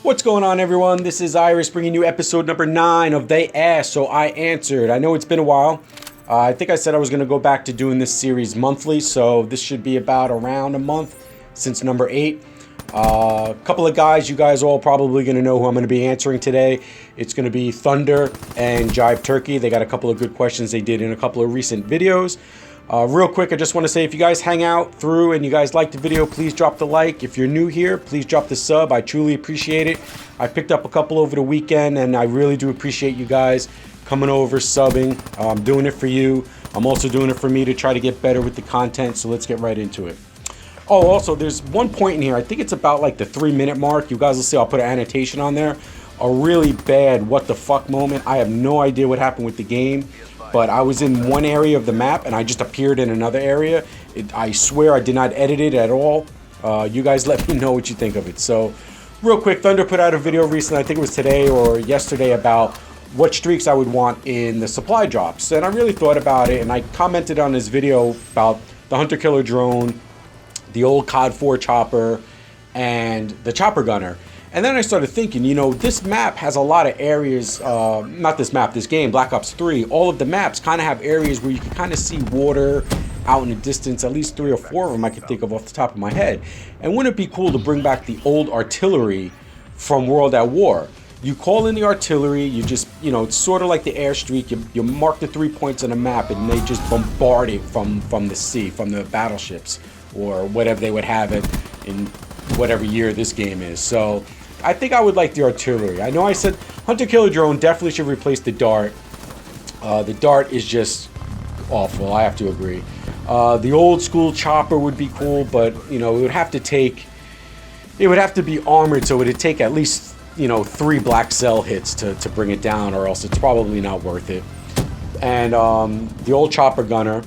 What's going on, everyone? This is Iris bringing you episode number 9 of They Asked, So I Answered. I know it's been a while. I think I said I was going to go back to doing this series monthly, so this should be about around a month since number 8. A couple of guys, you guys all probably going to know who I'm going to be answering today. It's going to be Thunder and Jive Turkey. They got a couple of good questions they did in a couple of recent videos. Real quick, I just want to say if you guys hang out through and you guys like the video, please drop the like. If you're new here, please drop the sub. I truly appreciate it. I picked up a couple over the weekend and I really do appreciate you guys coming over, subbing. I'm doing it for you. I'm also doing it for me to try to get better with the content, so let's get right into it. Oh, also, there's one point in here, I think it's about like the 3-minute mark. You guys will see, I'll put an annotation on there. A really bad what the fuck moment. I have no idea what happened with the game, but I was in one area of the map and I just appeared in another area. I swear I did not edit it at all. You guys let me know what you think of it. So, real quick, Thunder put out a video recently, I think it was today or yesterday, about what streaks I would want in the supply drops. And I really thought about it, and I commented on this video about the Hunter Killer drone, the old COD 4 chopper, and the chopper gunner. And then I started thinking, you know, this map has a lot of areas, not this map, this game, Black Ops 3, all of the maps kind of have areas where you can kind of see water out in the distance, at least 3 or 4 of them I can think of off the top of my head. And wouldn't it be cool to bring back the old artillery from World at War? You call in the artillery, you just, you know, it's sort of like the airstreak, you mark the 3 points on the map and they just bombard it from the sea, from the battleships, or whatever they would have it in whatever year this game is. So I think I would like the artillery. I know I said Hunter Killer drone definitely should replace the dart. The dart is just awful, I have to agree. The old school chopper would be cool, but you know, it would have to be armored, so it would take at least, you know, 3 black cell hits to bring it down, or else it's probably not worth it. And the old chopper gunner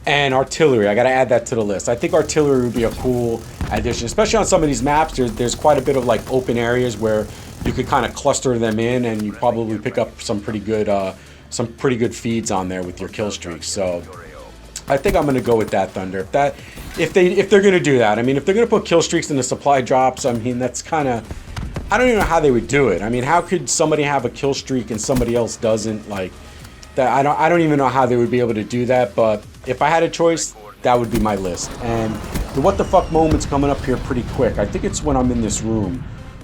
and artillery, I gotta add that to the list. I think artillery would be a cool addition, especially on some of these maps. There's quite a bit of like open areas where you could kind of cluster them in, and you probably pick up some pretty good feeds on there with your kill streaks. So I think I'm gonna go with that, Thunder. If they're gonna do that, I mean, if they're gonna put kill streaks in the supply drops, I mean, that's kind of, I don't even know how they would do it. I mean, how could somebody have a kill streak and somebody else doesn't? Like that, I don't even know how they would be able to do that. But if I had a choice, that would be my list. And the what the fuck moment's coming up here pretty quick. I think it's when I'm in this room.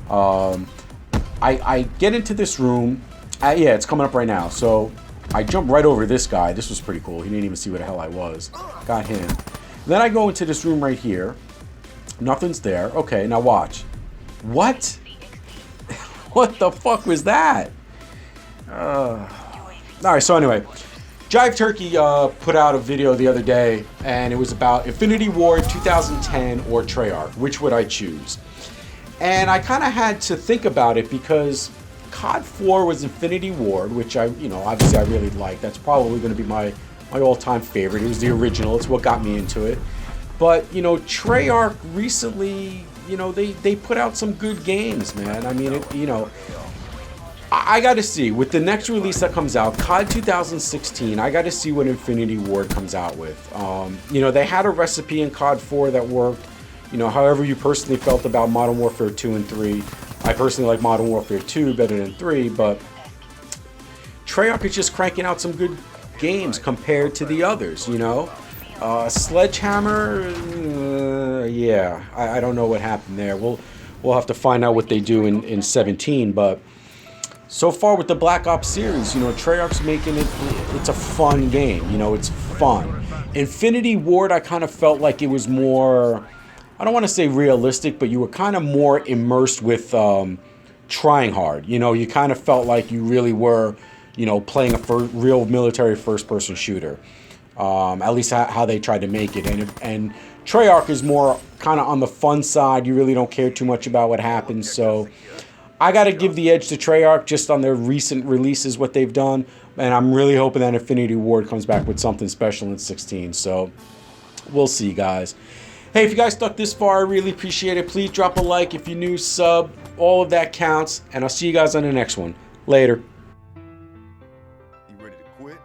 I get into this room. Yeah, it's coming up right now. So I jump right over this guy. This was pretty cool. He didn't even see where the hell I was. Got him. Then I go into this room right here. Nothing's there. Okay, now watch. What? What the fuck was that? Alright, so anyway, Jive Turkey put out a video the other day, and it was about Infinity Ward 2010 or Treyarch. Which would I choose? And I kind of had to think about it because COD 4 was Infinity Ward, which obviously I really like. That's probably going to be my all-time favorite. It was the original. It's what got me into it. But, you know, Treyarch recently, you know, they put out some good games, man. I mean, I got to see, with the next release that comes out, COD 2016, I got to see what Infinity Ward comes out with. You know, they had a recipe in COD 4 that worked. You know, however you personally felt about Modern Warfare 2 and 3. I personally like Modern Warfare 2 better than 3, but Treyarch is just cranking out some good games compared to the others, you know. Sledgehammer, yeah, I don't know what happened there. We'll have to find out what they do in 17, but so far with the Black Ops series, you know, Treyarch's making it's a fun game. You know, it's fun. Infinity Ward, I kind of felt like it was more, I don't want to say realistic, but you were kind of more immersed with trying hard. You know, you kind of felt like you really were, you know, playing a real military first-person shooter. At least how they tried to make it. And Treyarch is more kind of on the fun side. You really don't care too much about what happens. So I got to give the edge to Treyarch just on their recent releases, what they've done. And I'm really hoping that Infinity Ward comes back with something special in 16. So we'll see, guys. Hey, if you guys stuck this far, I really appreciate it. Please drop a like. If you're new, sub. All of that counts. And I'll see you guys on the next one. Later. You ready to quit?